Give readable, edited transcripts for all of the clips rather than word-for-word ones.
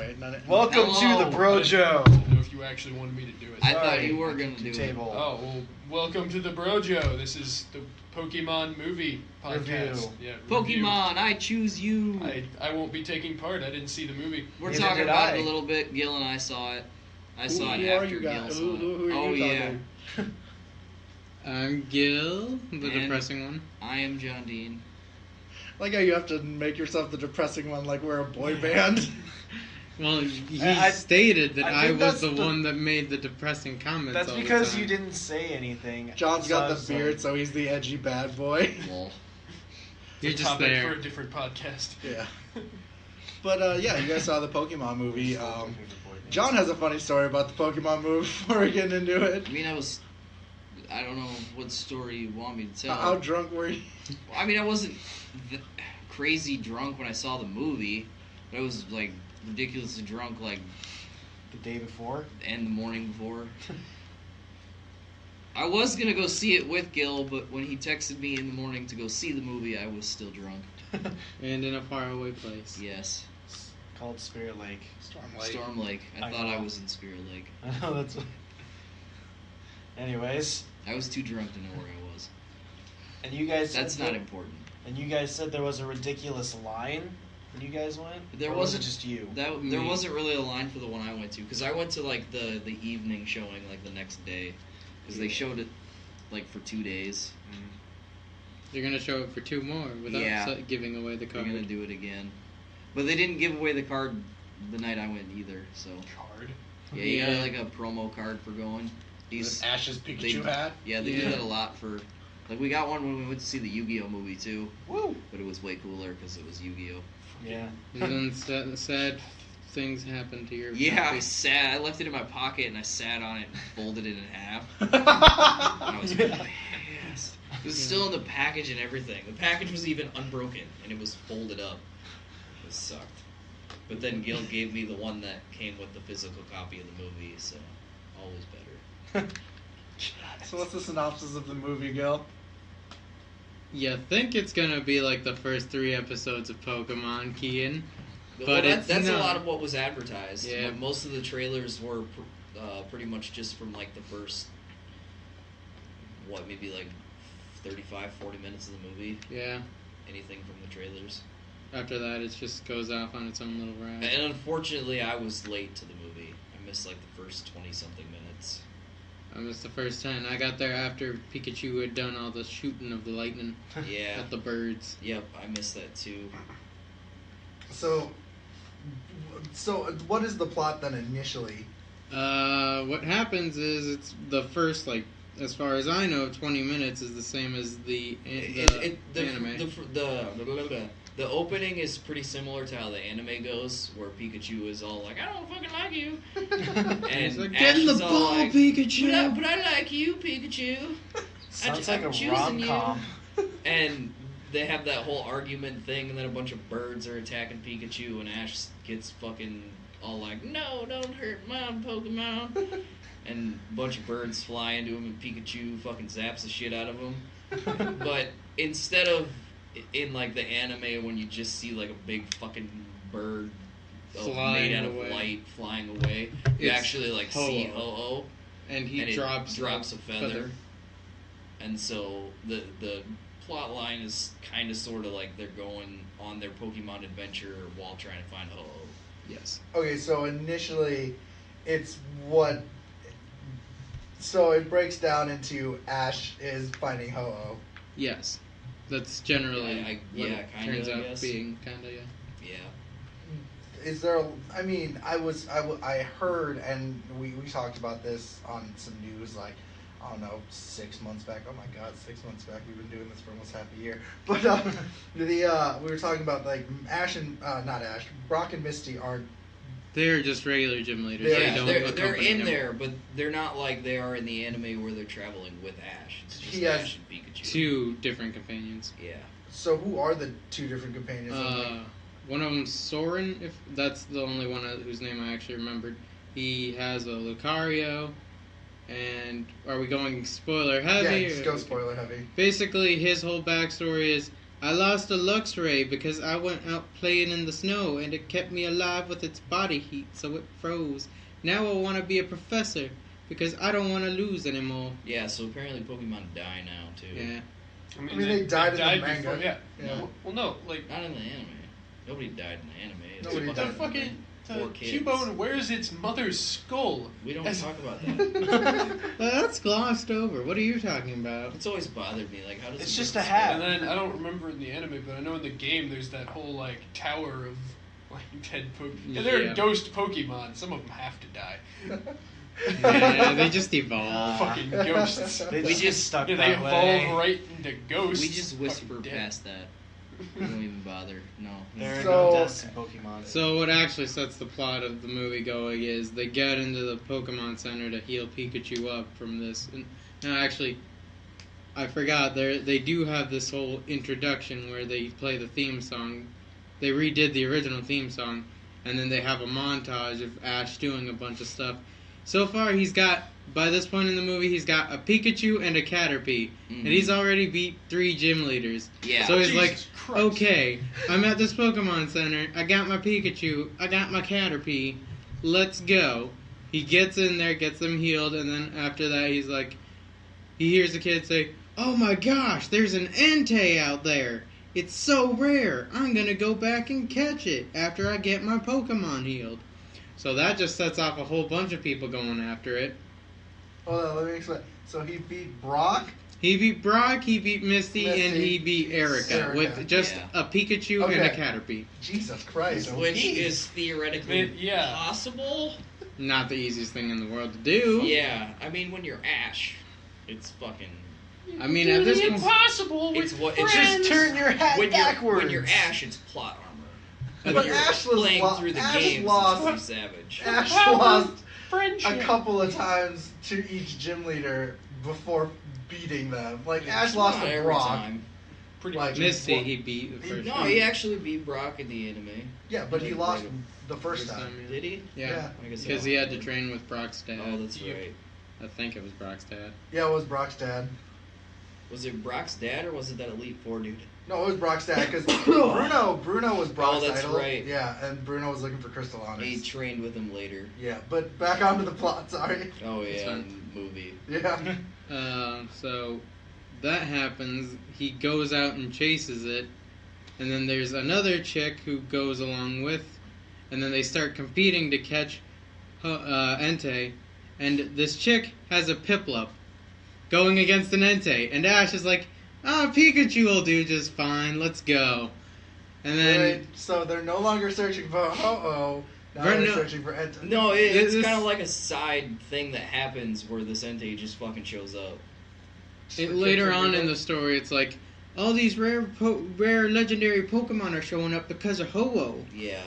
Anyway, welcome Hello. to the Brojo. I didn't know if you actually wanted me to do it. I thought you were going to do it. Table. Oh, well, welcome to the Brojo. This is the Pokemon movie podcast. Review. Yeah, Pokemon, I choose you. I won't be taking part. I didn't see the movie. We're Neither talking did about I. it a little bit. Gil and I saw it. I saw it Who are after you Gil guys? saw Who it. are Oh, you yeah. talking? I'm Gil, the And- depressing one. I am John Dean. Like how you have to make yourself the depressing one, like we're a boy band. Well, he I stated that I I think was that's the the- one that made the depressing comments. That's all because the time. you didn't say anything. John's So I got the was beard, like, so he's the edgy bad boy. Lol. You're It's a just topic there. for a different podcast. Yeah. But yeah, you guys saw the Pokemon movie. John has a funny story about the Pokemon movie before we get into it. I mean, I don't know what story you want me to tell. How drunk were you? I mean, I wasn't crazy drunk when I saw the movie, but I was, like, ridiculously drunk, like, the day before. and the morning before. I was gonna go see it with Gil, but when he texted me in the morning to go see the movie, I was still drunk. And in a faraway place. Yes. Called Spirit Lake. Storm Lake. I I thought I know. was in Spirit Lake. I know that's. Anyways, I was too drunk to know where I was. and you guys. That's said not that- important. And you guys said there was a ridiculous line when you guys went. There Or was it wasn't- just you. There Me. wasn't really a line for the one I went to, because I went to, like, the evening showing, like, the next day. Because they showed it, like, for 2 days. You're gonna show it for 2 more without Yeah. giving away the We're card. gonna do it again. But they didn't give away the card the night I went either, so... Card. Yeah, you Yeah. got, like, a promo card for going. These, With Ash's Pikachu hat. yeah, they do Yeah. that a lot for... Like, we got one when we went to see the Yu-Gi-Oh! Movie, too. Woo! But it was way cooler, because it was Yu-Gi-Oh! Yeah. And then sad things happen to your Yeah, copy. I left it in my pocket, and I sat on it and folded it in half. I was pissed. It was still in the package and everything. The package was even unbroken, and it was folded up. It sucked. But then Gil gave me the one that came with the physical copy of the movie, so always better. So what's the synopsis of the movie, Gil? You think it's gonna be like the first 3 episodes of Pokemon, Kien. Well, But it's that's a not. lot of what was advertised. Yeah. Like, most of the trailers were pretty much just from, like, the first, maybe, like, 35, 40 minutes of the movie. Yeah. Anything from the trailers. After that, it just goes off on its own little ride. And unfortunately, I was late to the movie. I missed, like, the first 20-something minutes. I missed the first 10. I got there after Pikachu had done all the shooting of the lightning Yeah. at the birds. Yep, I missed that, too. So what is the plot then initially? What happens is it's the first, like, as far as I know, 20 minutes is the same as the anime. The opening is pretty similar to how the anime goes, where Pikachu is all like, I don't fucking like you. And He's like, Ash get in the is all ball, like, Pikachu! But I like you, Pikachu. Sounds I'm like a choosing you. rom-com. And they have that whole argument thing, and then a bunch of birds are attacking Pikachu, and Ash gets fucking all like, no, don't hurt my Pokemon. And a bunch of birds fly into him, and Pikachu fucking zaps the shit out of him. But instead of in, like, the anime, when you just see, like, a big fucking bird Flying made out away. of light flying away, you It's actually, like, Ho-Oh. see Ho-Oh. And he And it drops a feather. And so the plot line is kind of sort of like they're going on their Pokemon adventure while trying to find Ho-Oh. Yes. Okay, so initially, it's what. So it breaks down into Ash is finding Ho-Oh. Yes. That's generally what yeah, it kinda, turns I out guess. being, kinda, yeah. Yeah. Is there? I mean, I heard, and we talked about this on some news, like, I don't know, 6 months back. Oh my God, 6 months back. We've been doing this for almost half a year. But we were talking about, like, Ash and not Ash, Brock and Misty aren't. They're just regular gym leaders. Yeah, They Yeah, don't they're accompany in him. there, but they're not like they are in the anime where they're traveling with Ash. It's just He has Ash and Pikachu. 2 different companions. Yeah. So who are the 2 different companions? One of them's Soren, if that's the only one whose name I actually remembered. He has a Lucario, and are we going spoiler heavy? Yeah, just go spoiler heavy. Basically, his whole backstory is, I lost a Luxray because I went out playing in the snow and it kept me alive with its body heat, so it froze. Now I want to be a professor because I don't want to lose anymore. Yeah, so apparently Pokemon die now, too. Yeah. I mean, they died in the manga. Before, yeah. Yeah. Well, no, like Not in the anime. Nobody died in the anime. It's Nobody the died. fucking Poor kids. Cubone wears its mother's skull. We don't As- talk about that. That's glossed over. What are you talking about? It's always bothered me. Like, how does It's it just get a hat. And then I don't remember in the anime, but I know in the game there's that whole like tower of like dead Pokemon. Yeah, they're Yeah. ghost Pokemon. Some of them have to die. Yeah, they just evolve. Fucking ghosts. They We just stuck Yeah, they that way. evolve right into ghosts. We just whisper Fucking dead. past that. We don't even bother. No. There are So- no deaths in Pokemon. So what actually sets the plot of the movie going is they get into the Pokemon Center to heal Pikachu up from this. And, no, actually, I forgot. They do have this whole introduction where they play the theme song. They redid the original theme song, and then they have a montage of Ash doing a bunch of stuff. So far, by this point in the movie, he's got a Pikachu and a Caterpie, and he's already beat 3 gym leaders. Yeah. So he's Jesus like, Christ. okay, I'm at this Pokemon Center. I got my Pikachu. I got my Caterpie. Let's go. He gets in there, gets them healed, and then after that, he's like, he hears the kid say, "Oh my gosh, there's an Entei out there. It's so rare. I'm gonna go back and catch it after I get my Pokemon healed." So that just sets off a whole bunch of people going after it. Hold on, let me explain. So he beat Brock. He beat Brock, he beat Misty, and Misty, he beat Erica with just Yeah. a Pikachu and a Okay. Caterpie. Jesus Christ. Which Jeez. is theoretically Man, yeah. possible. Not the easiest thing in the world to do. Yeah. I mean, when you're Ash, it's fucking. I mean, at this point, impossible with It's what. It's Just turn your hat when backwards. When you're Ash, it's plot armor. But When you're Ash was playing lo- through the Ash games, lost- it's too savage. Ash Power lost friendship. a couple of times to each gym leader before beating them. Like, Ash lost Not to every Brock. time. Pretty like- much. Misty he beat the He- first No, time. he actually beat Brock in the anime. Yeah, but he Like, lost like, the first time. Did he? Yeah, I guess because I he don't had to train with Brock's dad. Oh, that's Yeah. right. I think it was Brock's dad. Yeah, it was Brock's dad. Was it Brock's dad or was it that Elite Four dude? No, it was Brock's dad because Bruno was Brock's that's idol. right. Yeah, and Bruno was looking for Crystal He Honors. trained with him later. Yeah, but back onto the plot. Sorry. Oh That's yeah, fine. in the movie. Yeah. So that happens. He goes out and chases it, and then there's another chick who goes along with, and then they start competing to catch Entei, and this chick has a Piplup going against an Entei, and Ash is like, Pikachu will do just fine. Let's go. And then Right, so they're no longer searching for Ho-Oh. Now Right, they're no. searching for Ent. No, it's This- kind of like a side thing that happens where this Entei just fucking shows up. later on in the story, it's like all these rare legendary Pokemon are showing up because of Ho-Oh. Yeah.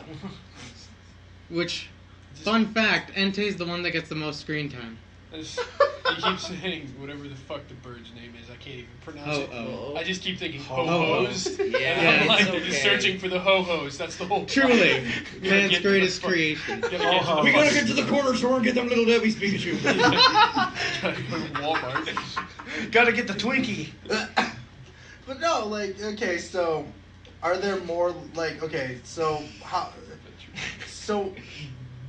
Which, fun fact, Entei's the one that gets the most screen time. He keeps saying whatever the fuck the bird's name is. I can't even pronounce it. Ho-Oh. I just keep thinking Ho-Hos. ho-hos. Yeah, And I'm like, it's they're okay. just searching for the ho-hos. That's the whole plot. Truly, You gotta man's get to greatest the creation. You gotta Oh, get to the We gotta fuck- get to the corner store and get them little Debbie's Pikachu. Gotta go to Walmart. Gotta get the Twinkie. But no, like, okay, so are there more like, okay, so how? So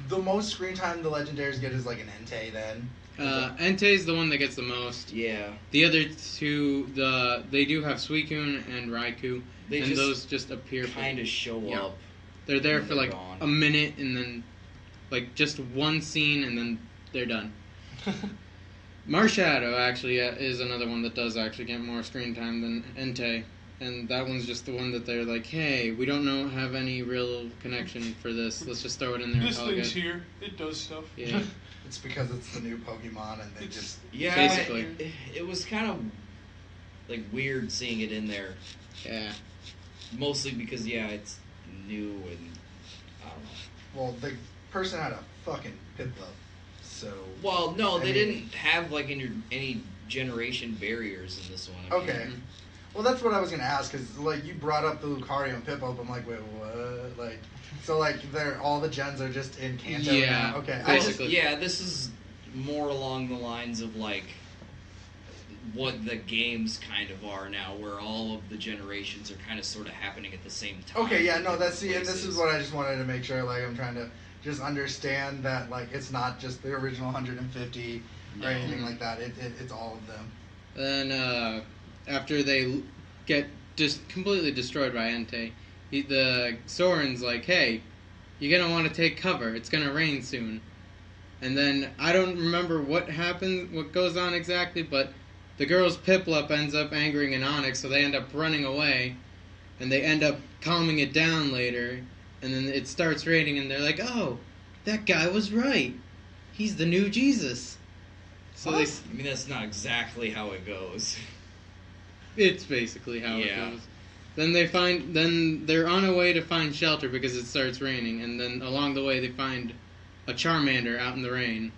the most screen time the legendaries get is like an Entei then. Entei's the one that gets the most. Yeah. The other two, they do have Suicune and Raikou, They and just those just appear. kind of show Yeah. up. They're there and for they're like gone. a minute, and then like just one scene, and then they're done. Marshadow actually is another one that does actually get more screen time than Entei, and that one's just the one that they're like, hey, we don't have any real connection for this. Let's just throw it in there. This and call it thing's good." here. It does stuff. Yeah. It's because it's the new Pokemon and they just Yeah, Basically. it was kind of like weird seeing it in there. Yeah. Mostly because it's new and I don't know. well, the person had a fucking Piplup, so Well, no, I they mean- didn't have like any generation barriers in this one. I mean, okay. Well, that's what I was gonna ask because like you brought up the Lucario and Piplup. I'm like, wait, what? Like, so like they're all the gens are just in Kanto Yeah. now. Okay. Well, Basically. yeah, this is more along the lines of like what the games kind of are now, where all of the generations are kind of sort of happening at the same time. Okay, yeah, no, that's different and this is places. what I just wanted to make sure. Like, I'm trying to just understand that, like, it's not just the original 150 or No. anything like that. It's all of them. Then after they get just completely destroyed by Entei, the Soren's like, "Hey, you're gonna want to take cover. It's gonna rain soon." And then I don't remember what happens, what goes on exactly, but the girl's Piplup ends up angering an Onyx, so they end up running away, and they end up calming it down later, and then it starts raining, and they're like, "Oh, that guy was right. He's the new Jesus." So I mean, that's not exactly how it goes. it's basically how it Yeah. goes. Then they're on a way to find shelter because it starts raining, and then along the way they find a Charmander out in the rain.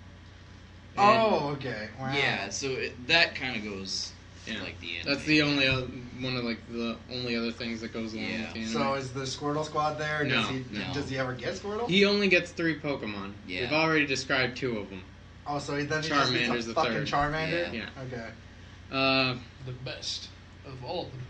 And Oh, okay. Wow. Yeah, so that kind of goes in Yeah. like the end. that's the only one of like the only other things that goes along Yeah. with the anime. So is the Squirtle Squad there? No, no. Does he ever get Squirtle? He only gets 3 Pokemon. Yeah. We've already described 2 of them. Oh, so then he just Charmander's gets a the fucking third. Charmander? Yeah. Okay. The best of all of them.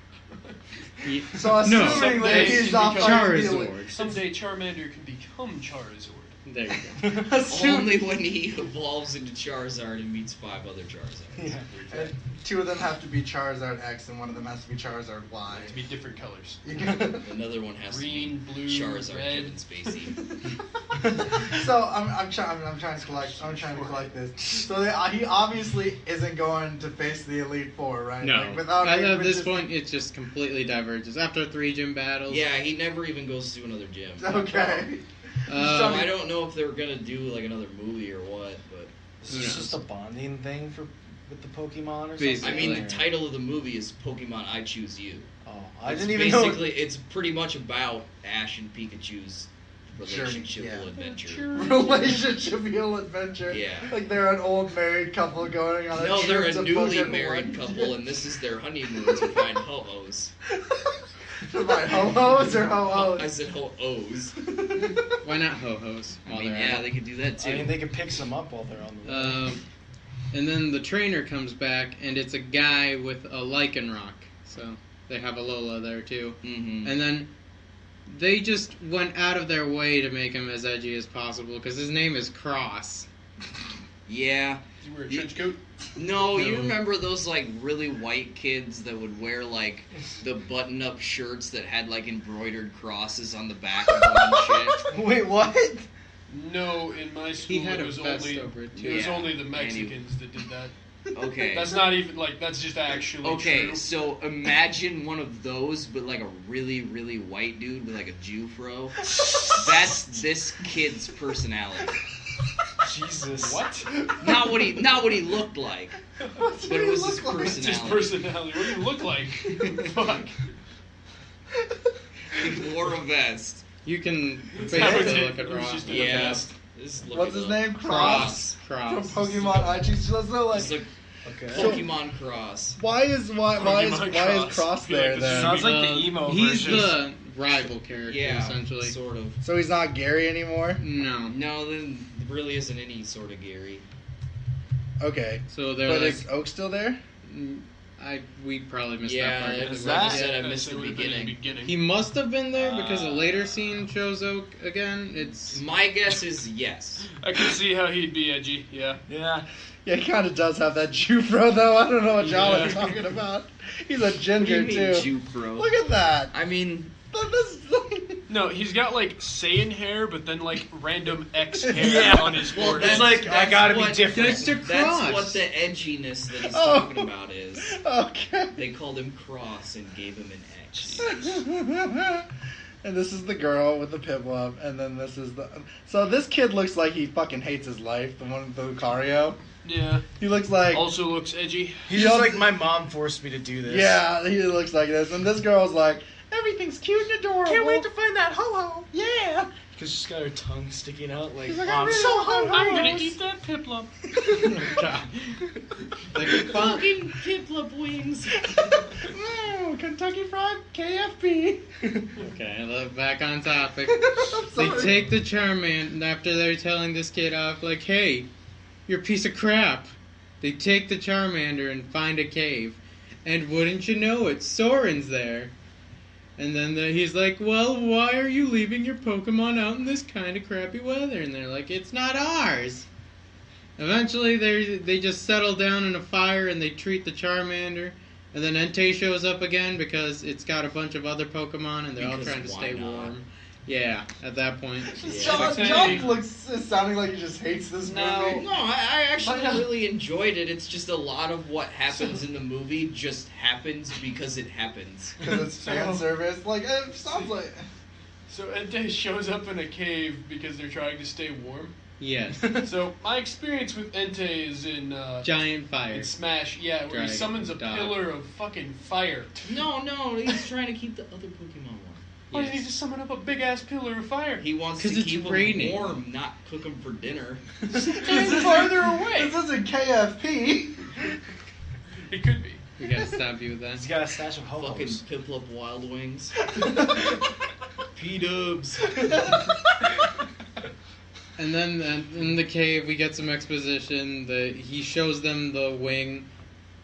So assuming no, that someday he's not because fucking dealing- Charizard. Someday Charmander can become Charizard. There you go. Only when he evolves into Charizard and meets 5 other Charizards. Yeah. And 2 of them have to be Charizard X, and one of them has to be Charizard Y. To be different colors. Another one has Green, to blue, be Charizard red. Kevin Spacey. So I'm trying to collect this. So he obviously isn't going to face the Elite Four, right? No. Like, without At with this just- point, it just completely diverges. After 3 gym battles. Yeah, he never even goes to another gym. Okay. So I Uh, don't know if they were gonna do like another movie or what, but Is this just a bonding thing with the Pokemon or something? Basically. I mean the Or- title of the movie is Pokemon I Choose You. Oh, I It's didn't even know. basically it's pretty much about Ash and Pikachu's relationship yeah. adventure. Relationship adventure. Yeah. Like they're an old married couple going on a No, trip they're to a newly fucking married London. couple, and this is their honeymoon to find ho-os. To find ho-hos or I ho-hos? said ho-os. why not ho-hos? I while mean, they're yeah, at they could do that too. I mean, they could pick some up while they're on the it? road. And then the trainer comes back, and it's a guy with a Lycanroc. So they have a Lola there too. Mm-hmm. And then they just went out of their way to make him as edgy as possible because his name is Cross. Yeah. Does he wear a trench coat? No, you No. remember those like really white kids that would wear like the button-up shirts that had like embroidered crosses on the back of them and shit? Wait, what? No, in my school He had it a was vest only over it, it too. was Yeah, only the and Mexicans that did that. Okay. That's not even like that's just actually Okay, true. so imagine one of those, but like a really, really white dude with like a Jew fro. That's this kid's personality. Jesus. What? Not what he looked like, What's but it was his look like? It's his personality. personality. What do you look like? Fuck. He wore a vest. You can It's basically not- look at it was Ross. just a Yeah. vest. Just look What's it his up. name? Cross. From Cross. Pokemon IG. So let's know, like, It's like Okay. Pokemon Cross. why is Pokemon Cross feel there like this then? is- Sounds like the Uh, emo He's version. the rival character, Yeah, essentially. sort of. So he's not Gary anymore. No. No, then there really isn't any sort of Gary. Okay, So they're but like, is Oak still there? we probably missed Yeah, that part. it Is like I that- said, I Yeah, missed so the it would've been in beginning. beginning. He must have been there because a later scene shows Oak again. It's My guess is yes. I can see how he'd be edgy. Yeah. Yeah. Yeah, he kind of does have that Jufro though. I don't know what y'all Yeah. are talking about. He's a What do ginger you mean, too. Jew bro? Look at that. I mean, No, he's got like Saiyan hair, but then like random X hair Yeah. on his well, forehead. that's like, I gotta be what- different. That's the That's Cross. what the edginess that he's Oh. talking about is. Okay. They called him Cross and gave him an X. And this is the girl with the Piplup, and then this is the. So this kid looks like he fucking hates his life. The one with the Lucario. Yeah. He looks like. Also looks edgy. He's just like, my mom forced me to do this. Yeah, he looks like this. And this girl's like, everything's cute and adorable. Can't wait to find that ho-ho. Yeah. Because she's got her tongue sticking out like, She's like, I'm I'm so really hungry. I'm gonna eat that Piplup. God. like a fun. Fucking Piplup wings. Kentucky Fried KFP. Okay, back on topic. I'm They sorry. take the Charmander after they're telling this kid off, like, hey, you're a piece of crap. They take the Charmander and find a cave. And wouldn't you know it, Soren's there. And then he's like, well, why are you leaving your Pokemon out in this kind of crappy weather? And they're like, it's not ours. Eventually, they just settle down in a fire and they treat the Charmander. And then Entei shows up again because it's got a bunch of other Pokemon and they're all trying to stay warm. Yeah, at that point. John looks sounding like he just hates this movie. No, I actually really enjoyed it. It's just a lot of what happens in the movie just happens because it happens. Because it's fan service. Like, it sounds like... So Entei shows up in a cave because they're trying to stay warm? Yes. So my experience with Entei is in... Giant fire. In Smash, yeah, where he summons a pillar of fucking fire. No, he's trying to keep the other Pokemon warm. Why did he just summon up a big-ass pillar of fire? He wants to keep them warm, not cook them for dinner. It's farther away. This isn't KFP. It could be. We gotta stop you with that. He's got a stash of ho-hos. Fucking Piplup Wild Wings. P-dubs. And then in the cave, we get some exposition. He shows them the wing.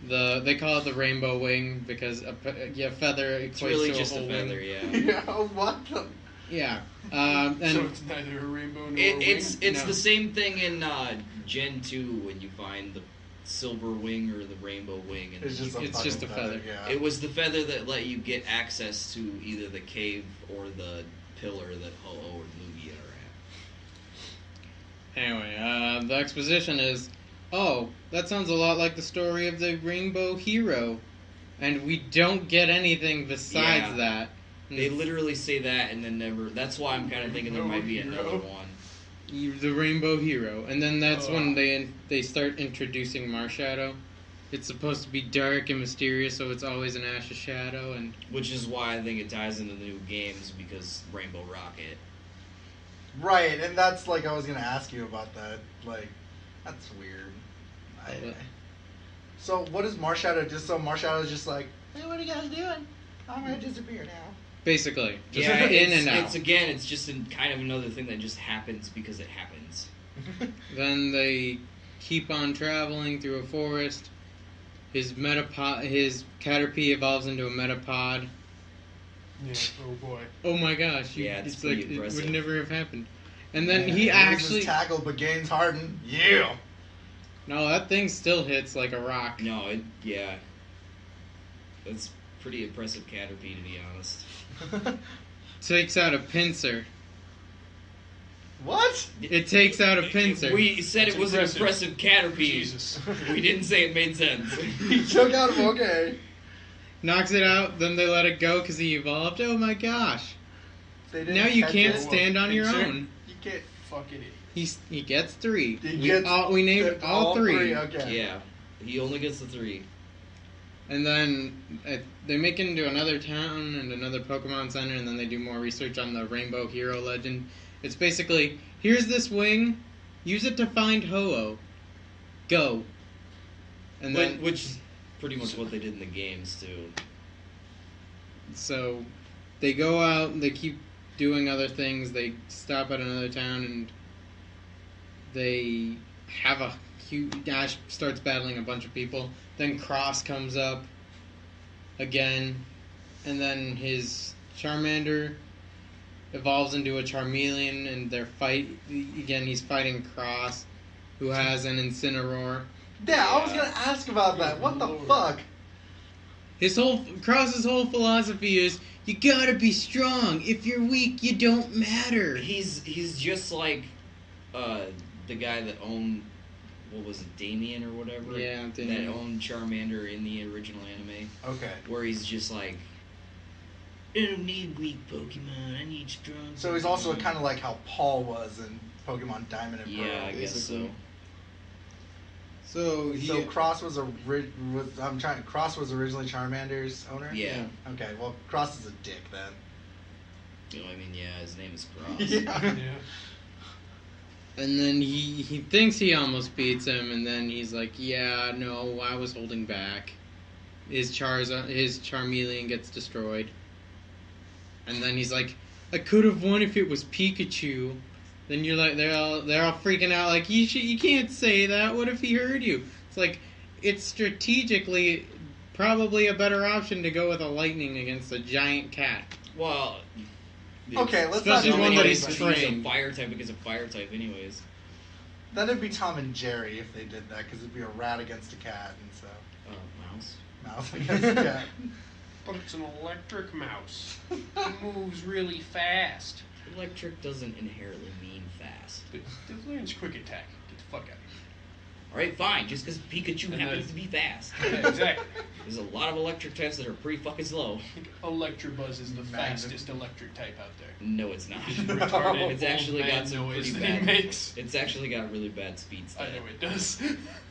They call it the rainbow wing because feather equates It's really to just a whole feather, wing. yeah. Yeah, what the... Yeah. So it's neither a rainbow nor a wing? It's the same thing in Gen 2 when you find the silver wing or the rainbow wing. And It's just a feather. Yeah. It was the feather that let you get access to either the cave or the pillar that Ho-Oh or Lugia are at. Anyway, the exposition is, oh, that sounds a lot like the story of the Rainbow Hero. And we don't get anything besides that. They literally say that and then never... That's why I'm kind of thinking there might be another one. The Rainbow Hero. And then that's when they start introducing Marshadow. It's supposed to be dark and mysterious, so it's always an Ash's shadow. And which is why I think it ties into the new games, because Rainbow Rocket. Right, and that's like I was gonna ask you about that. Like, that's weird. So what is Marshadow? Just so Marshadow's just like, hey, what are you guys doing? I'm gonna disappear now. basically, just Yeah, in and out. It's just kind of another thing that just happens because it happens. Then they keep on traveling through a forest. His Caterpie evolves into a Metapod. Yeah. Oh boy. Oh my gosh! It's like pretty impressive. it would never have happened. And then he loses actually tackle but gains harden. Yeah. no, that thing still hits like a rock. No, that's pretty impressive Caterpie, to be honest. Takes out a pincer. What? It takes out a pincer. We said It's it was impressive. an impressive Caterpie. Jesus. We didn't say it made sense. He took out him. Okay. Knocks it out. Then they let it go because he evolved. Oh my gosh! They didn't Now you catch can't it. stand on your Pincer? own. You can't. Fucking idiot. He gets 3. He We named all three. Okay. Yeah, he only gets the 3. And then they make it into another town and another Pokemon Center, and then they do more research on the Rainbow Hero legend. It's basically, here's this wing, use it to find Ho-Oh. Go. And then, Which is pretty much what they did in the games, too. so they go out and they keep doing other things. They stop at another town and they have a huge... Ash starts battling a bunch of people. Then Cross comes up again, and then his Charmander evolves into a Charmeleon, and their fight again. He's fighting Cross, who has an Incineroar. Yeah, I was gonna ask about that. What the fuck? Cross's whole philosophy is you gotta be strong. If you're weak, you don't matter. He's just like the guy that owned, what was it, Damien or whatever? Yeah, That Damien. owned Charmander in the original anime. Okay. Where he's just like, I don't need weak Pokemon, I need strong So he's also kind of like how Paul was in Pokemon Diamond and Pearl. Yeah, I guess so. So So Cross was Cross was originally Charmander's owner. Yeah. Okay. Well, Cross is a dick then. I mean, yeah, his name is Cross. Yeah. Yeah. And then he thinks he almost beats him, and then he's like, yeah, no, I was holding back. His Charmeleon gets destroyed. And then he's like, I could have won if it was Pikachu. Then you're like, they're all freaking out like, you can't say that. What if he heard you? It's like, it's strategically probably a better option to go with a lightning against a giant cat. Well, Okay, let's not Especially do one any that of is these. He's a trained. fire type because of fire type, anyways. That'd be Tom and Jerry if they did that, because it'd be a rat against a cat, and so Mouse. mouse against a cat. But it's an electric mouse. It moves really fast. Electric doesn't inherently mean fast. But it learns quick attack. Get the fuck out of Alright, fine. Just because Pikachu And happens then- to be fast. here. Yeah, exactly. There's a lot of electric types that are pretty fucking slow. Electabuzz is the Magnet. fastest electric type out there. No, it's not. Retarded It's actually old got man some noise pretty that he bad. makes. It's actually got really bad speed I stat. know it does.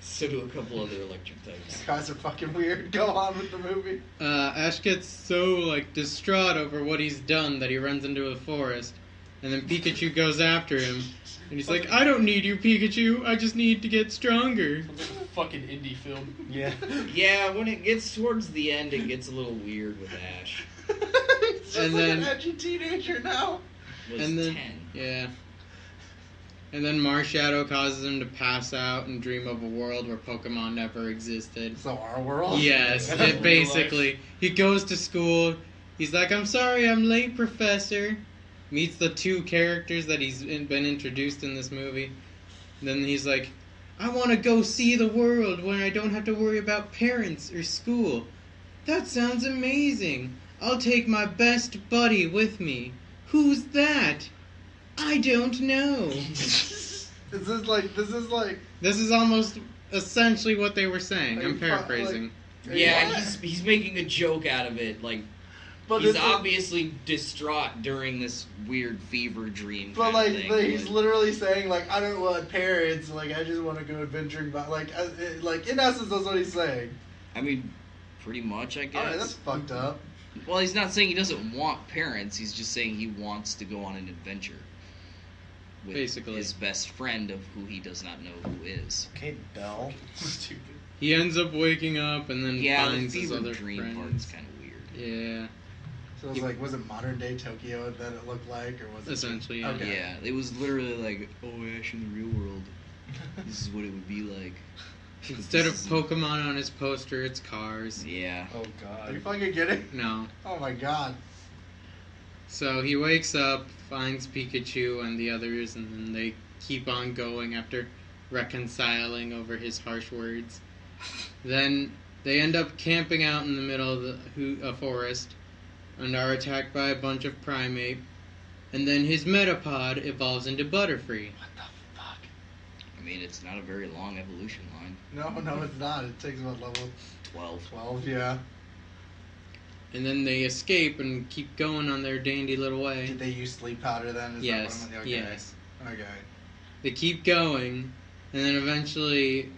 So do a couple other electric types. These guys are fucking weird. Go on with the movie. Ash gets so, like, distraught over what he's done that he runs into a forest. And then Pikachu goes after him. And he's like, I don't need you, Pikachu. I just need to get stronger. Sounds like a fucking indie film. Yeah. Yeah, when it gets towards the end, it gets a little weird with Ash. He's just And like then- an edgy teenager now. Was And then, 10. yeah. And then Marshadow causes him to pass out and dream of a world where Pokemon never existed. So our world. Yes, Real it basically. He goes to school. He's like, I'm sorry, I'm late, Professor. Meets the two characters that been introduced in this movie. Then he's like, I want to go see the world where I don't have to worry about parents or school. That sounds amazing. I'll take my best buddy with me. Who's that? I don't know. This is like. This is almost essentially what they were saying. Are I'm you paraphrasing. Yeah, What? he's making a joke out of it. Like, But he's it's- obviously distraught during this weird fever dream. But kind of like, thing, he's but- literally saying like, I don't want parents. Like, I just want to go adventuring. But like in essence, that's what he's saying. I mean, pretty much, I guess. Alright, that's fucked up. Well, he's not saying he doesn't want parents. He's just saying he wants to go on an adventure with Basically. his best friend of who he does not know who is. Okay, Bell. Stupid. He ends up waking up and then Yeah, the finds his fever other dream friends. part is kind of weird. Yeah, So it's like, was it modern day Tokyo that it looked like, or was it essentially. Yeah. Okay. Yeah, it was literally like, oh, Ash in the real world. This is what it would be like. Instead of This is- Pokemon on his poster, it's cars. Yeah. Oh Are you God. fucking kidding? No. Oh my god. So he wakes up, finds Pikachu and the others, and then they keep on going after reconciling over his harsh words. Then they end up camping out in the middle of a forest and are attacked by a bunch of primate. And then his Metapod evolves into Butterfree. What the fuck? I mean, it's not a very long evolution line. No, it's not. It takes about level 12. 12, yeah. And then they escape and keep going on their dandy little way. Did they use sleep powder then? Is Yes, that what I'm, okay. yes. Okay. They keep going, and then eventually,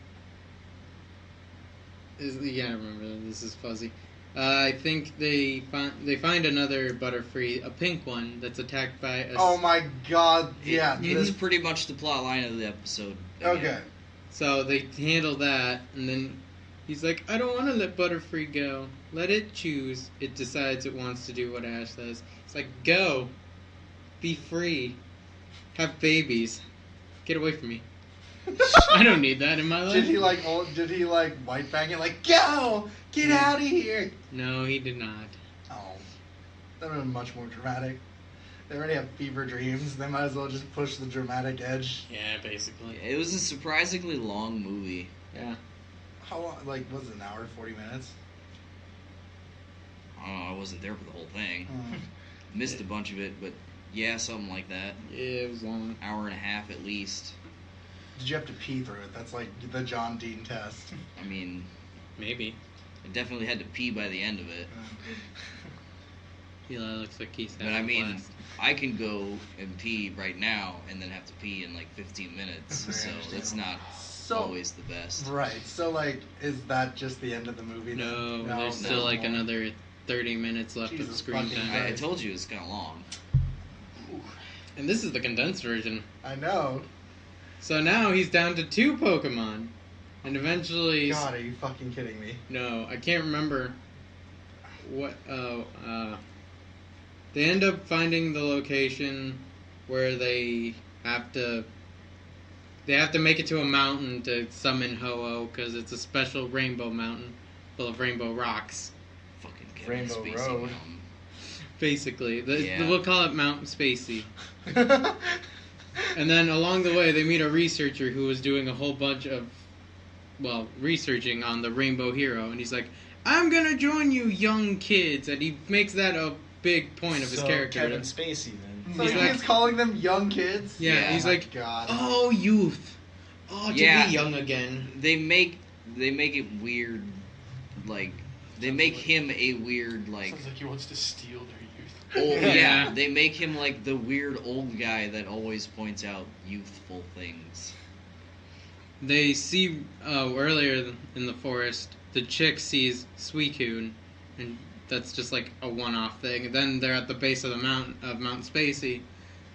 you gotta remember that this is fuzzy. I think they find another Butterfree, a pink one that's attacked by a. Oh my god, yeah. It's this- pretty much the plot line of the episode. again. okay. So they handle that, and then he's like, "I don't want to let Butterfree go. Let it choose. It decides it wants to do what Ash says. It's like, go, be free, have babies, get away from me. I don't need that in my life." Did he like white bang it like, go! Get out of here! No, he did not. Oh. That would have been much more dramatic. They already have fever dreams. They might as well just push the dramatic edge. Yeah, basically. It was a surprisingly long movie. Yeah. How long? Like, was it an hour, 40 minutes? I don't know, I wasn't there for the whole thing. Oh. Missed a bunch of it, but yeah, something like that. Yeah, it was long. Hour and a half at least. Did you have to pee through it? That's like the John Dean test. I mean, Maybe. I definitely had to pee by the end of it. Eli looks like he's But having I a mean, blast. I can go and pee right now and then have to pee in like 15 minutes. Very So it's not So, always the best. right. So, like, is that just the end of the movie then? No, there's still no like more. another 30 minutes left of Jesus screen fucking time. I told you it's kind of long. And this is the condensed version. I know. So now he's down to 2 Pokemon. And eventually... God, are you fucking kidding me? No, I can't remember what... they end up finding the location where they have to they have to make it to a mountain to summon Ho-Oh because it's a special rainbow mountain full of rainbow rocks. Fucking Kevin Rainbow Spacey. Road. Mountain. Basically, Yeah. we'll call it Mount Spacey. And then along the way, they meet a researcher who was doing a whole bunch of, researching on the Rainbow Hero, and he's like, "I'm gonna join you, young kids," and he makes that a big point of his character. Kevin Spacey then. So He's he's like- calling them young kids? Yeah, Yeah. he's Oh my like, God. "Oh, youth, oh, to Yeah. be young again." They make it weird, like they Sounds make like- him a weird like. Sounds like he wants to steal their youth. Old, Yeah. yeah, they make him like the weird old guy that always points out youthful things. They see earlier in the forest, the chick sees Suicune, and that's just like a one-off thing. Then they're at the base of the mountain of Mount Spacey,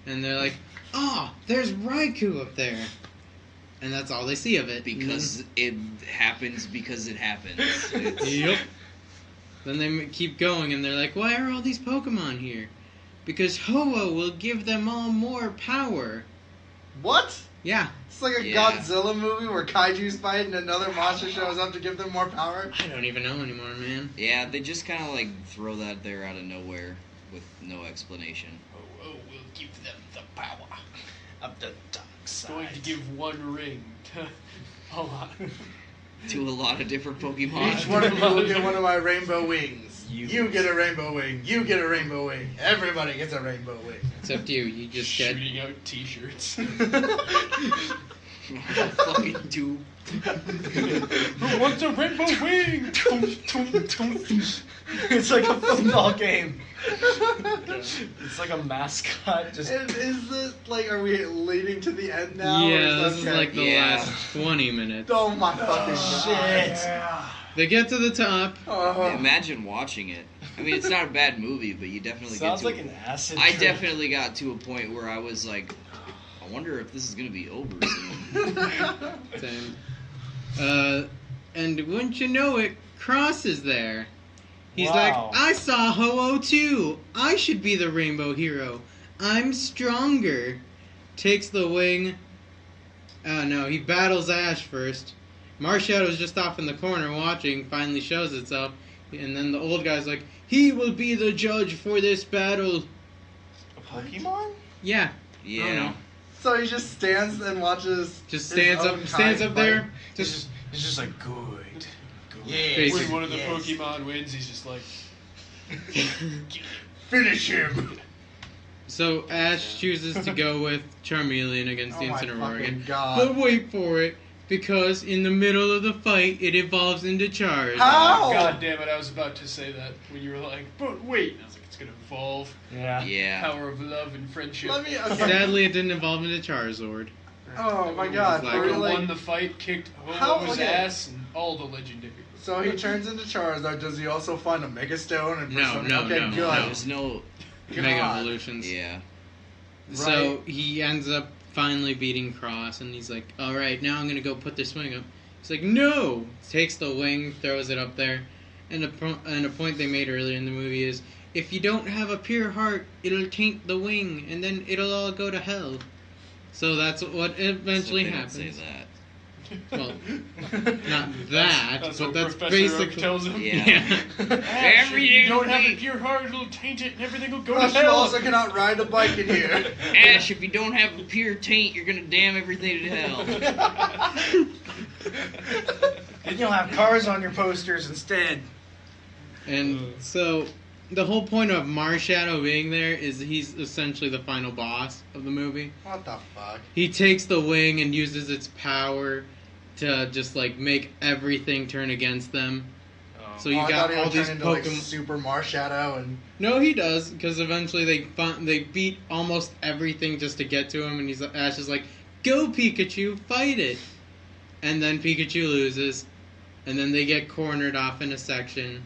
and they're like, "Oh, there's Raikou up there," and that's all they see of it. Because it happens because it happens. It's, Yep. Then they keep going, and they're like, "Why are all these Pokemon here?" Because Ho-Oh will give them all more power. What? Yeah. It's like a Yeah. Godzilla movie where kaiju's fight and another monster shows up to give them more power. I don't even know anymore, man. yeah, they just kind of like throw that there out of nowhere with no explanation. Oh, we'll give them the power. Up the dark Going to side. give one ring to a lot. To a lot of different Pokemon. Each one of you will get one of my rainbow wings. You. You get a rainbow wing. You get a rainbow wing. Everybody gets a rainbow wing. Except you. You just get. Shooting out T-shirts. Fucking tube. Who wants a rainbow wing? It's like a football game. It's like a mascot. Just Is this like, are we leading to the end now? Yeah, Or this is okay? like the Yeah. last 20 minutes. Oh my fucking shit. god. They get to the top. Oh. Imagine watching it. I mean, it's not a bad movie, but you definitely sounds get to like an acid. I trip. definitely got to a point where I was like, I wonder if this is gonna be over soon. Same. And wouldn't you know it, Cross is there. He's Wow. like, "I saw Ho-Oh too. I should be the Rainbow Hero. I'm stronger." Takes the wing. No, he battles Ash first. Marshallow's just off in the corner watching, finally shows itself. And then the old guy's like, "He will be the judge for this battle." A Pokemon? Yeah. I don't Yeah. know. So he just stands and watches. Just his stands own up kind there. fight. It's just like good. Yeah. Basic. When one of the Yes. Pokemon wins, he's just like, Finish him. So Ash chooses to go with Charmeleon against the Oh my Incineroar again. fucking god. But wait for it, because in the middle of the fight, it evolves into Charizard. How? God damn it, I was about to say that when you were like, but wait. I was like, it's gonna evolve. Yeah. Yeah. Power of love and friendship. Let me. Okay. Sadly, it didn't evolve into Charizard. Oh my It god. like- for real, won like, the fight, kicked How- Ho-Oh's okay. ass, and all the legendary. so he turns into Charizard. Does he also find a Mega Stone and No, persona- no, okay, no, good. no. There's no. God. Mega Evolutions. Yeah. So Right. he ends up finally beating Cross, and he's like, "Alright, now I'm gonna go put this wing up." He's like, "No!" Takes the wing, throws it up there. And a point they made earlier in the movie is, if you don't have a pure heart, it'll taint the wing, and then it'll all go to hell. So that's what eventually So they don't happens. say that. Well, not that, That's but what that's Professor Oak basically. tells him. Yeah. Ash, if you don't have a Everything- pure heart, it'll taint it, and everything will go Plus, to you hell. also cannot ride a bike in here. Ash, if you don't have a pure taint, you're gonna damn everything to hell. Then you'll have cars on your posters instead. And so the whole point of Marshadow being there is he's essentially the final boss of the movie. What the fuck? He takes the wing and uses its power to just like make everything turn against them. So you I got thought he all would these turn into like Pokemon. Super Marshadow and No, he does, because eventually they beat almost everything just to get to him, and Ash is like, "Go Pikachu, fight it!" And then Pikachu loses, and then they get cornered off in a section,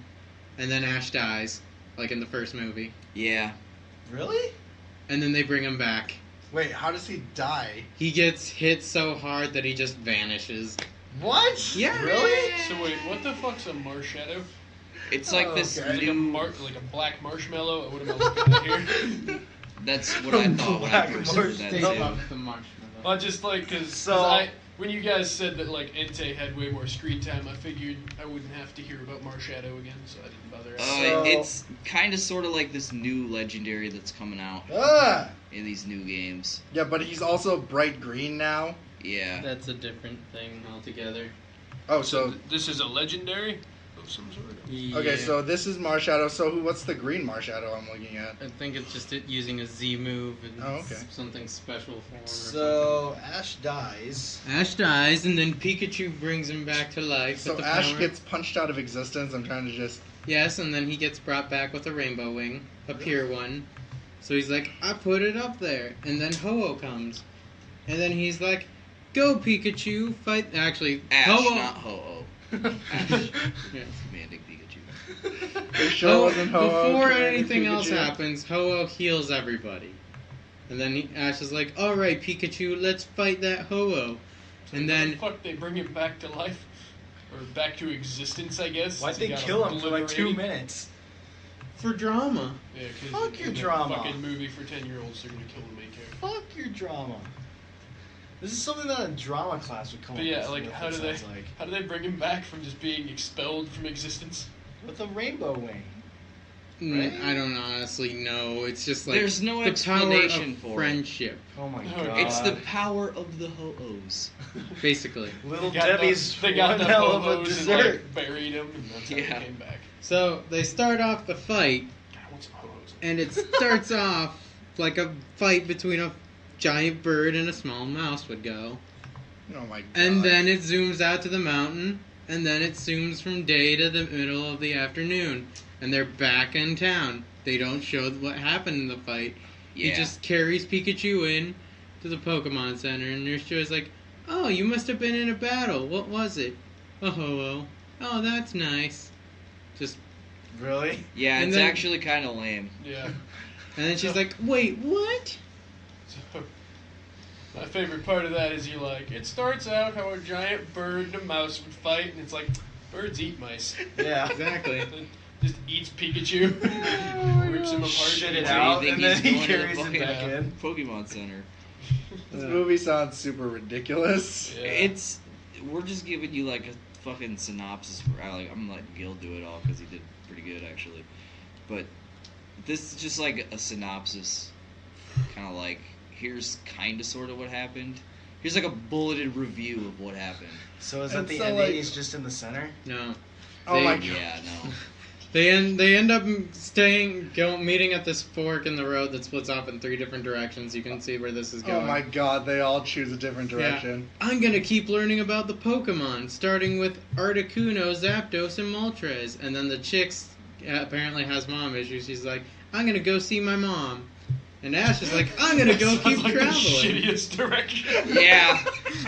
and then Ash dies, like in the first movie, Yeah. really? and then they bring him back. Wait, how does he die? He gets hit so hard that he just vanishes. What? Yeah. Really? So wait, what the fuck's a Marshadow? It's like Oh, this okay. Like new. like a black marshmallow? What am I looking at here? That's what I thought when I Black first heard that marshmallow. too. The marshmallow. Well, just like because when you guys said that like Entei had way more screen time, I figured I wouldn't have to hear about Marshadow again, so I didn't bother. It's kind of sort of like this new legendary that's coming out in these new games. Yeah, but he's also bright green now. Yeah. That's a different thing altogether. Oh, so this is a legendary of some sort. okay, so this is Marshadow. So what's the green Marshadow I'm looking at? I think it's just using a Z move and okay. something special for him. So Ash dies. Ash dies, and then Pikachu brings him back to life. So with the Ash power. gets punched out of existence. I'm trying to just. Yes, and then he gets brought back with a rainbow wing, a pure one. So he's like, I put it up there, and then Ho-Oh comes, and then he's like, go Pikachu, fight. Actually, Ash, Ho-Oh. not Ho-Oh. Ash. Yeah. Commanding Pikachu. It sure wasn't Ho-Oh. Before commanding anything else Pikachu. happens, Ho-Oh heals everybody. And then Ash is like, alright Pikachu, let's fight that Ho-Oh. So And how then the fuck they bring him back to life, or back to existence, I guess. Why'd since they he got kill him for like 2 obliterated? minutes? for drama. Yeah, 'cause Fuck in your the drama. Fucking movie for 10-year-olds, they're gonna kill the main character. Fuck your drama. This is something that a drama class would come But up yeah, with. like it how do sounds like. they bring him back from just being expelled from existence? With a rainbow wing. Mm, Right? I don't honestly know. It's just like There's no the explanation power of for it. friendship, Oh my No, god. It's the power of the Ho-Ohs. basically. Little They got Debbie's they got one the hell of a Ho-Ohs and, dessert. like, buried him, and that's how Yeah. he came back. So they start off the fight, I want some Ho-Ohs. and it starts off like a fight between a giant bird and a small mouse would go. Oh my god. And then it zooms out to the mountain, and then it zooms from day to the middle of the afternoon, and they're back in town. They don't show what happened in the fight. Yeah. He just carries Pikachu in to the Pokemon Center, and Nurse Joe's like, "Oh, you must have been in a battle. What was it? A Ho-Oh. Oh, that's nice." Just, Really? Yeah, And it's then- actually kind of lame. Yeah. and then she's like, "Wait, what?" So, my favorite part of that is it starts out how a giant bird and a mouse would fight, and it's like, birds eat mice. Yeah. Exactly. It just eats Pikachu, rips him apart. Shit it So you out, think and then he's he going to the carries it fucking, back in. Pokemon Center. This movie sounds super ridiculous. Yeah. We're just giving you like a fucking synopsis. I'm letting Gil do it all because he did pretty good actually. But this is just like a synopsis, kind of like here's kind of sort of what happened. Here's like a bulleted review of what happened. So is And that the so, ending? like- He's just in the center? No. Oh my god. Yeah, no. They end up meeting at this fork in the road that splits off in 3 different directions. You can see where this is going. Oh my god, they all choose a different direction. I'm gonna keep learning about the Pokemon, starting with Articuno, Zapdos, and Moltres. And then the chick's apparently has mom issues. She's like, I'm gonna go see my mom. And Ash is like, I'm gonna go Sounds keep like traveling. the shittiest direction. Yeah,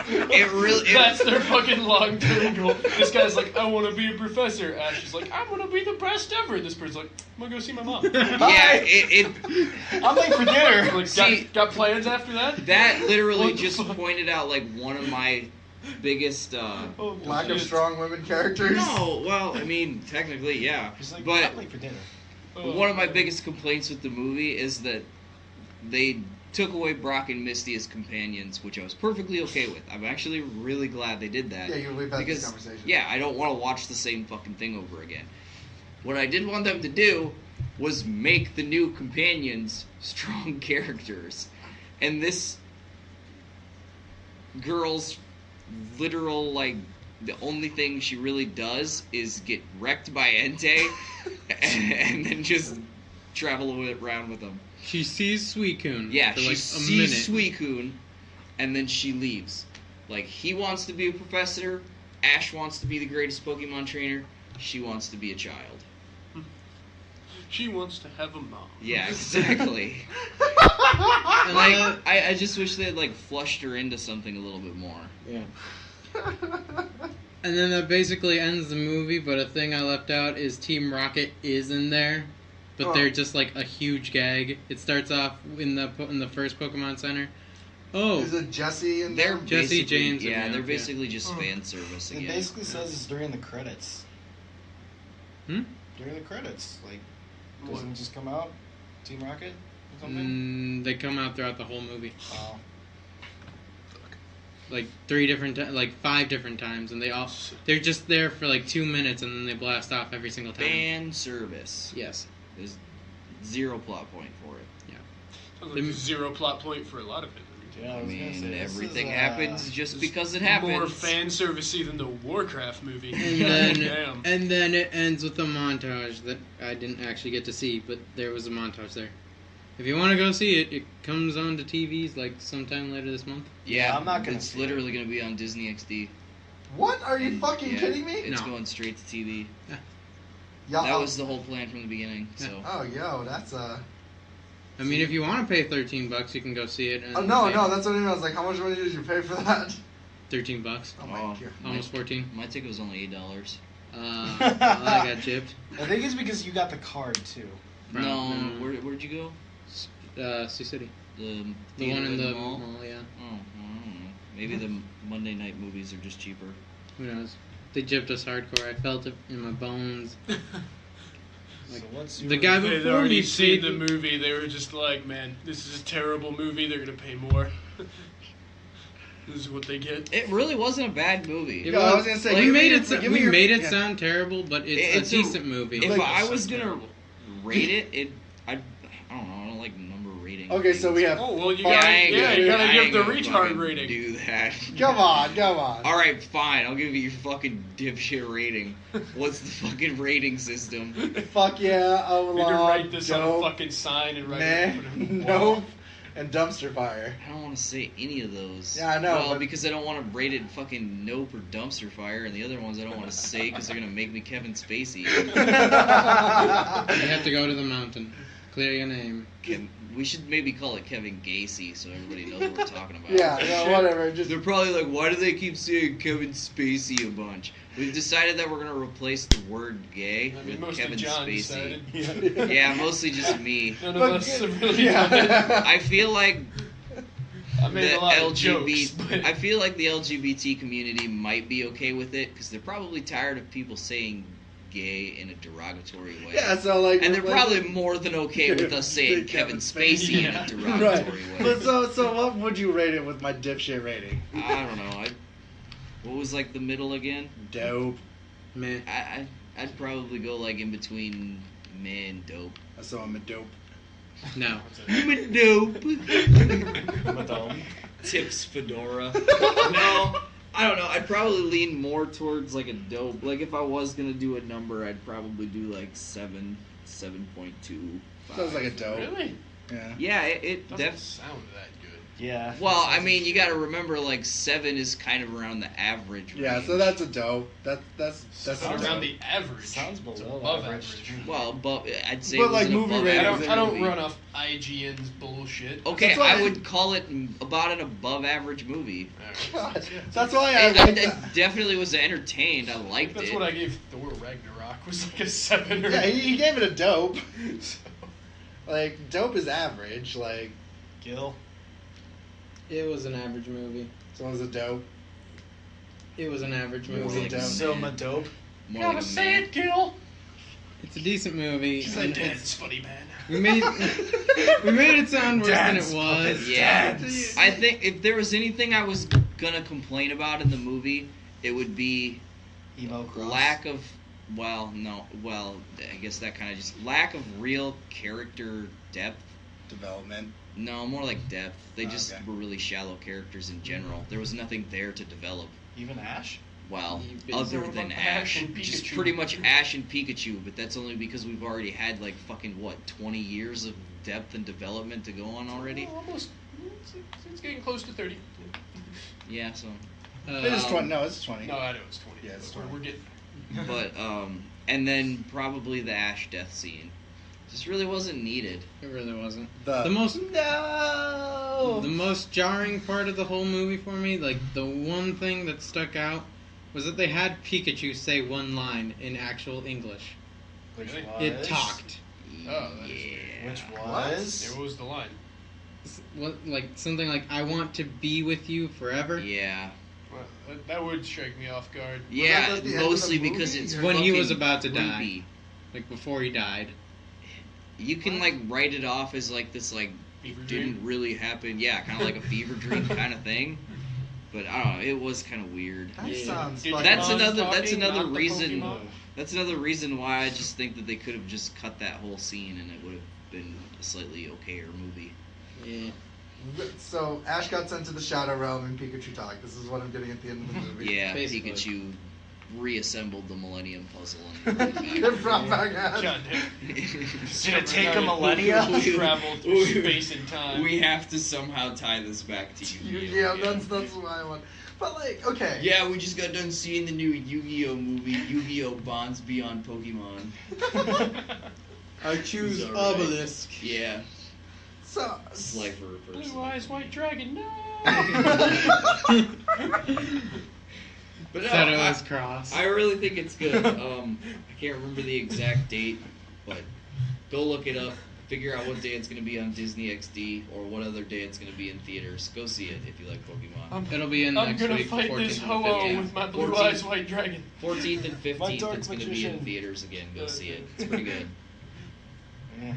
it really. That's their fucking long-term goal. This guy's like, I want to be a professor. Ash is like, I want to be the best ever. This person's like, I'm gonna go see my mom. Yeah, it I'm late for dinner. Like, See- got plans after that? that literally What the just fuck? pointed out like one of my biggest. Oh, Lack of shit. strong women characters. No, well, I mean, technically, yeah, He's like, but I'm late for dinner. Oh. one of my biggest complaints with the movie is that they took away Brock and Misty as companions, which I was perfectly okay with. I'm actually really glad they did that. Yeah, we've had because, this conversation. yeah, I don't want to watch the same fucking thing over again. What I did want them to do was make the new companions strong characters. And this girl's literal, like, the only thing she really does is get wrecked by Entei and then just travel around with them. She sees Suicune Yeah, for she like a sees minute. Suicune, and then she leaves. Like, he wants to be a professor, Ash wants to be the greatest Pokemon trainer, she wants to be a child. She wants to have a mom. Yeah, exactly. And Like, I just wish they had, like, flushed her into something a little bit more. yeah. And then that basically ends the movie, but a thing I left out is Team Rocket is in there, but Oh. they're just like a huge gag. It starts off in the first Pokemon Center. Oh, Is it Jesse and They're them? Jesse basically- James Yeah, again, they're yeah. basically just Oh. fan service It again. basically says it's during the credits. Hmm? During the credits. Like, doesn't it just come out? Team Rocket or something? They come out throughout the whole movie. Oh. like 5 different times, and they're just there for like 2 minutes, and then they blast off every single time. Fan service. Yes. There's zero plot point for it. Sounds like there's zero plot point for a lot of it. Yeah, I was gonna mean, say, this everything is, happens just It's because it happens. More fan servicey than the Warcraft movie. And Damn. then it ends with a montage that I didn't actually get to see, but there was a montage there. If you want to go see it, it comes on to TVs like sometime later this month. Yeah, I'm not gonna It's see literally going to be on Disney XD. What? Are you fucking Yeah. kidding me? It's No. going straight to TV. Y'all, That was the whole plan from the beginning. So Oh, yo, that's I mean, if you want to pay $13, you can go see it. And Oh no, pay no, that's what I mean. I was like, how much money did you pay for that? $13, Oh my Oh. god. almost 14. my ticket was only $8. Well, I got chipped. I think it's because you got the card too. No, where'd you go? Sioux City. The The theater one in the mall. mall, yeah. Oh, I don't know. Maybe the Monday night movies are just cheaper. Who knows? They gypped us hardcore. I felt it in my bones. So what's your The guy They'd before already me seen paid the movie. They were just like, man, this is a terrible movie. They're going to pay more. This is what they get. It really wasn't a bad movie. It Yo, I was gonna say, we give me made your- it. give me We your- made it yeah. sound terrible, but it's a decent movie. If Like- I was gonna Terrible. rate it, I don't know. I don't like number rating. Okay, so we have. Oh, well, you Yeah, gotta, I ain't yeah, gonna- you gotta I give ain't the gonna retard fucking rating. Do that. Come on, come on. All right, fine. I'll give you your fucking dipshit rating. What's the fucking rating system? Fuck yeah, You can Allah, write this on a dope, fucking sign and write it meh, up on the wall. nope, and dumpster fire. I don't want to say any of those. Yeah, I know, Well, but- because I don't want to rate it fucking nope or dumpster fire, and the other ones I don't want to say because they're gonna make me Kevin Spacey. You have to go to the mountain. Clear your name. We should maybe call it Kevin Gacy so everybody knows what we're talking about. Yeah, whatever. Just They're probably like, why do they keep saying Kevin Spacey a bunch? We've decided that we're gonna replace the word gay I mean, with mostly Kevin John Spacey. decided. Yeah, mostly just me. None of But- us have really yeah. done it. I feel like I made the a lot of jokes, LGBT. but I feel like the LGBT community might be okay with it because they're probably tired of people saying gay in a derogatory way. Yeah, so like, And they're like- probably more than okay with us saying Kevin Spacey in a derogatory Right. way. But so what would you rate it with my dipshit rating? I don't know. What was like the middle again? Dope. Meh. I'd probably go like in between meh and dope. So I'm a dope. No. I'm a dope. Madame? Tips fedora. No, I don't know. I'd probably lean more towards like a dope. Like if I was gonna do a number, I'd probably do like 7.2. Sounds like a dope. really Yeah. Yeah, it doesn't def. sound that good. Yeah. Well, I mean, you got to remember like 7 is kind of around the average. Yeah, range. so that's a dope. That's It's a around dope. the average. Sounds It's below above average. Well, but I'd say But, it was like, an movie above ratings I average don't, I don't movie. run off IGN's bullshit. Okay, That's why I I- would call it about an above average movie. Alright. God, that's why I I like that. definitely was entertained. I liked That's it. what I gave Thor Ragnarok. Was like a 7 or Yeah, he gave it a dope. So, Like, dope is average. Like, Gil? It was an average movie. so it was a dope. It was an average It was movie. a dope. So Madope? More gotta like a say man. it, Gil. It's a decent movie. She's and like, it's- Dad's funny, man. we made it sound worse than it Dance, was. Yeah, Dance. I think if there was anything I was gonna complain about in the movie, it would be Emo Cross? lack of. Well, no. Well, I guess that kind of just lack of real character depth. Development. No, more like depth. They Oh, just okay. were really shallow characters in general. There was nothing there to develop. Even Ash? Well, You've been other talking than about Ash Ash, and just Pikachu. pretty much Ash and Pikachu. But that's only because we've already had like fucking what 20 years of depth and development to go on already. Oh, almost. It's getting close to 30. Yeah, so. It is 20. No, it's 20. No, I know it's 20. Yeah, it's We're- 20. We're getting. But and then probably the Ash death scene, just really wasn't needed. It really wasn't. The most No. the most jarring part of the whole movie for me, like the one thing that stuck out, was that they had Pikachu say one line in actual English. Which Really? was? It talked. Oh, that is yeah. Which was? What was the line? Like something like "I want to be with you forever." Yeah. Well, that would strike me off guard. Yeah, at the end of the mostly because movie, it's or- When he was fucking about to creepy. die. Like before he died. You can like write it off as like this like Fever didn't dream? really happen. Yeah, kind of like a fever dream kind of thing. But I don't know. It was kind of weird. That Yeah. sounds. Digimon fucking- That's talking, another not the reason. Pokemon. That's another reason why I just think that they could have just cut that whole scene and it would have been a slightly okayer movie. Yeah. So Ash got sent to the Shadow Realm and Pikachu talked. This is what I'm getting at the end of the movie. Yeah, Basically. Pikachu reassembled the Millennium Puzzle and It brought back Ash. God damn. Did it take a millennia? Travel through space and time. We have to somehow tie this back to Yu-Gi-Oh! Yeah, that's why I want. But like, okay. Yeah, we just got done seeing the new Yu-Gi-Oh! Movie, Yu-Gi-Oh! Bonds Beyond Pokemon. I choose He's alright. Obelisk. Yeah, So. Slifer person. Blue Eyes White Dragon, no! But no, Settler's Cross. I really think it's good. I can't remember the exact date, but go look it up. Figure out what day it's going to be on Disney XD or what other day it's going to be in theaters. Go see it if you like Pokemon. It'll be in I'm next gonna week. fight 14th this and ho-oh 15th. with my Blue 14th. Eyes White Dragon. 14th and 15th, dark it's going to be in magician. theaters again. Go see it. It's pretty good. Yeah.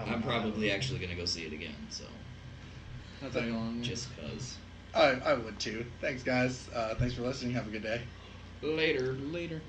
I'm probably actually going to go see it again, so Not that long. just cuz. I would too. Thanks, guys. Thanks for listening. Have a good day. Later. Later.